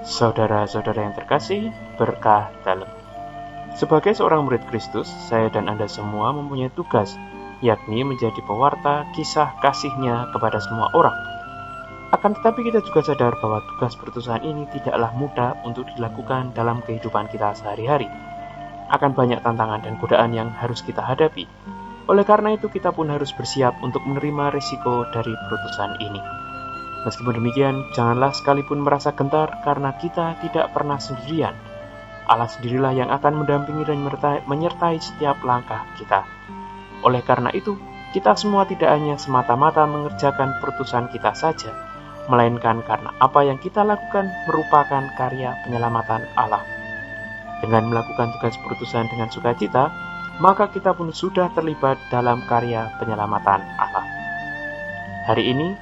Saudara-saudara yang terkasih, berkah dalam. Sebagai seorang murid Kristus, saya dan Anda semua mempunyai tugas, yakni menjadi pewarta kisah kasih-Nya kepada semua orang. Akan tetapi kita juga sadar bahwa tugas perutusan ini tidaklah mudah untuk dilakukan dalam kehidupan kita sehari-hari. Akan banyak tantangan dan godaan yang harus kita hadapi. Oleh karena itu kita pun harus bersiap untuk menerima risiko dari perutusan ini. Meskipun demikian, janganlah sekalipun merasa gentar karena kita tidak pernah sendirian. Allah sendirilah yang akan mendampingi dan menyertai setiap langkah kita. Oleh karena itu, kita semua tidak hanya semata-mata mengerjakan perutusan kita saja, melainkan karena apa yang kita lakukan merupakan karya penyelamatan Allah. Dengan melakukan tugas perutusan dengan sukacita, maka kita pun sudah terlibat dalam karya penyelamatan Allah. Hari ini,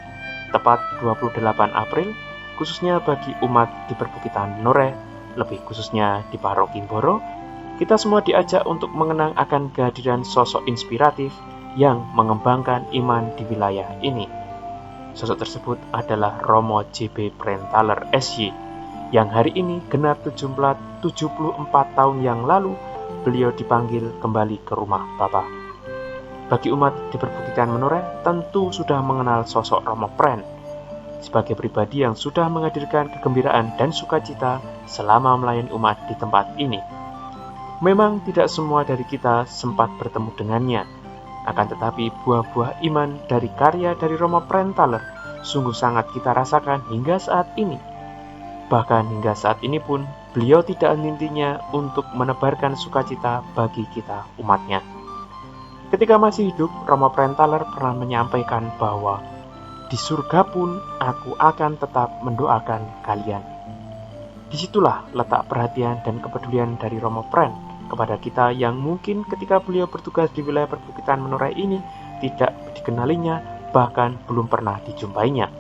tepat 28 April, khususnya bagi umat di perbukitan Menoreh, lebih khususnya di Paroki Mboro, kita semua diajak untuk mengenang akan kehadiran sosok inspiratif yang mengembangkan iman di wilayah ini. Sosok tersebut adalah Romo J.B. Prenthaler SY, yang hari ini genap 74 tahun yang lalu beliau dipanggil kembali ke rumah Bapa. Bagi umat di perbukitan Menoreh tentu sudah mengenal sosok Romo Pren sebagai pribadi yang sudah menghadirkan kegembiraan dan sukacita selama melayani umat di tempat ini. Memang tidak semua dari kita sempat bertemu dengannya, akan tetapi buah-buah iman dari karya dari Romo Prenthaler sungguh sangat kita rasakan hingga saat ini. Bahkan hingga saat ini pun beliau tidak henti-hentinya untuk menebarkan sukacita bagi kita umatnya. Ketika masih hidup, Romo Prenthaler pernah menyampaikan bahwa di surga pun aku akan tetap mendoakan kalian. Disitulah letak perhatian dan kepedulian dari Romo Pren kepada kita yang mungkin ketika beliau bertugas di wilayah perbukitan Menoreh ini tidak dikenalinya, bahkan belum pernah dijumpainya.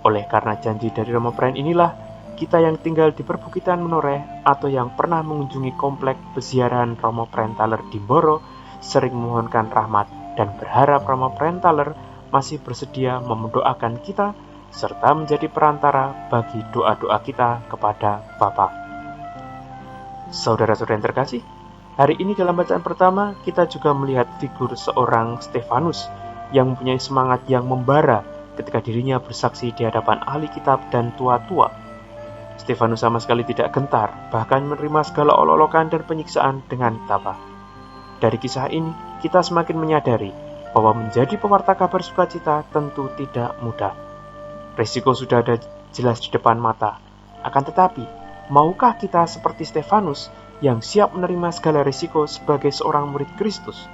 Oleh karena janji dari Romo Pren inilah, kita yang tinggal di perbukitan Menoreh atau yang pernah mengunjungi komplek peziarahan Romo Prenthaler di Mboro sering memohonkan rahmat dan berharap Romo Prenthaler masih bersedia mendoakan kita serta menjadi perantara bagi doa-doa kita kepada Bapa. Saudara-saudara yang terkasih, hari ini dalam bacaan pertama kita juga melihat figur seorang Stefanus yang mempunyai semangat yang membara ketika dirinya bersaksi di hadapan ahli kitab dan tua-tua. Stefanus sama sekali tidak gentar, bahkan menerima segala olok-olokan dan penyiksaan dengan tabah. Dari kisah ini, kita semakin menyadari bahwa menjadi pewarta kabar sukacita tentu tidak mudah. Risiko sudah ada jelas di depan mata. Akan tetapi, maukah kita seperti Stefanus yang siap menerima segala risiko sebagai seorang murid Kristus?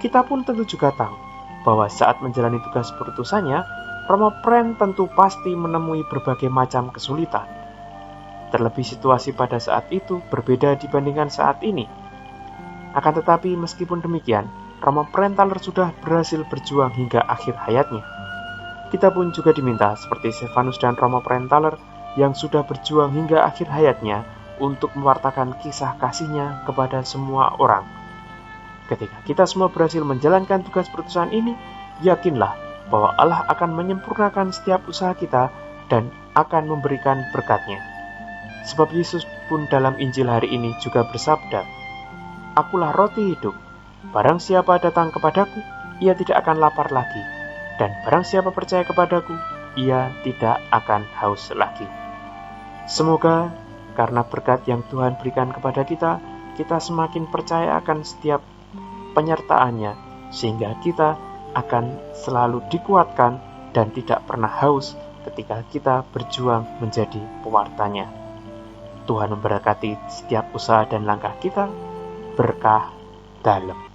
Kita pun tentu juga tahu bahwa saat menjalani tugas perutusannya, Romo Pren tentu pasti menemui berbagai macam kesulitan. Terlebih situasi pada saat itu berbeda dibandingkan saat ini. Akan tetapi meskipun demikian, Romo Prenthaler sudah berhasil berjuang hingga akhir hayatnya. Kita pun juga diminta seperti Stefanus dan Romo Prenthaler yang sudah berjuang hingga akhir hayatnya untuk mewartakan kisah kasih-Nya kepada semua orang. Ketika kita semua berhasil menjalankan tugas perutusan ini, yakinlah bahwa Allah akan menyempurnakan setiap usaha kita dan akan memberikan berkat-Nya. Sebab Yesus pun dalam Injil hari ini juga bersabda, "Akulah roti hidup, barang siapa datang kepadaku, ia tidak akan lapar lagi, dan barang siapa percaya kepadaku, ia tidak akan haus lagi." Semoga karena berkat yang Tuhan berikan kepada kita, kita semakin percaya akan setiap penyertaan-Nya, sehingga kita akan selalu dikuatkan dan tidak pernah haus ketika kita berjuang menjadi pewartanya. Tuhan memberkati setiap usaha dan langkah kita. Berkah dalam.